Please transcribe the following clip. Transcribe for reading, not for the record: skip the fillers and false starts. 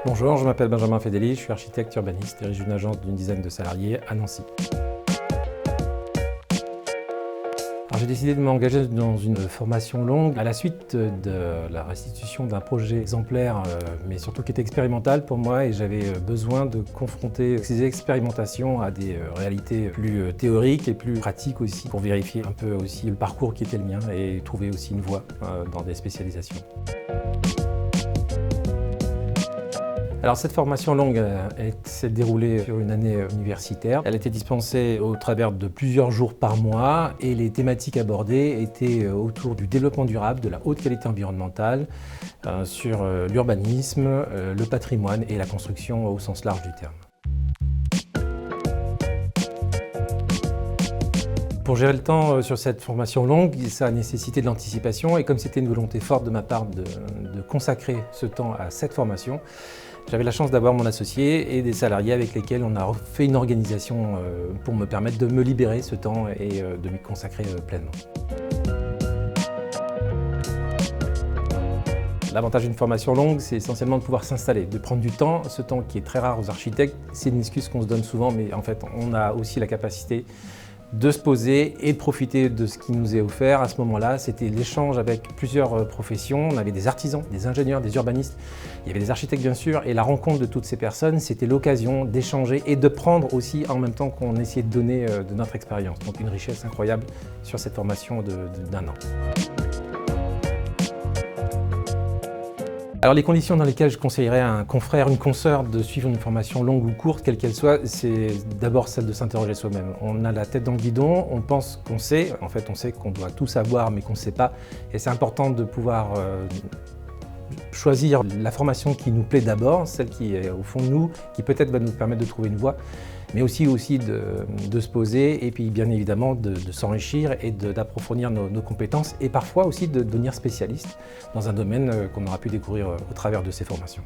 Bonjour, je m'appelle Benjamin Fedeli, je suis architecte urbaniste, dirige une agence d'une dizaine de salariés à Nancy. J'ai décidé de m'engager dans une formation longue à la suite de la restitution d'un projet exemplaire, mais surtout qui était expérimental pour moi, et j'avais besoin de confronter ces expérimentations à des réalités plus théoriques et plus pratiques aussi, pour vérifier un peu aussi le parcours qui était le mien et trouver aussi une voie dans des spécialisations. Alors cette formation longue s'est déroulée sur une année universitaire. Elle était dispensée au travers de plusieurs jours par mois et les thématiques abordées étaient autour du développement durable, de la haute qualité environnementale, sur l'urbanisme, le patrimoine et la construction au sens large du terme. Pour gérer le temps sur cette formation longue, ça a nécessité de l'anticipation et comme c'était une volonté forte de ma part de consacrer ce temps à cette formation, j'avais la chance d'avoir mon associé et des salariés avec lesquels on a fait une organisation pour me permettre de me libérer ce temps et de m'y consacrer pleinement. L'avantage d'une formation longue, c'est essentiellement de pouvoir s'installer, de prendre du temps. Ce temps qui est très rare aux architectes, c'est une excuse qu'on se donne souvent, mais en fait, on a aussi la capacité de se poser et de profiter de ce qui nous est offert. À ce moment-là, c'était l'échange avec plusieurs professions. On avait des artisans, des ingénieurs, des urbanistes, il y avait des architectes bien sûr, et la rencontre de toutes ces personnes, c'était l'occasion d'échanger et de prendre aussi en même temps qu'on essayait de donner de notre expérience. Donc une richesse incroyable sur cette formation d'un an. Alors les conditions dans lesquelles je conseillerais à un confrère, une consoeur de suivre une formation longue ou courte, quelle qu'elle soit, c'est d'abord celle de s'interroger soi-même. On a la tête dans le guidon, on pense qu'on sait, en fait on sait qu'on doit tout savoir mais qu'on ne sait pas. Et c'est important de pouvoir choisir la formation qui nous plaît d'abord, celle qui est au fond de nous, qui peut-être va nous permettre de trouver une voie, mais aussi de se poser et puis bien évidemment de s'enrichir et d'approfondir nos compétences et parfois aussi de devenir spécialiste dans un domaine qu'on aura pu découvrir au travers de ces formations.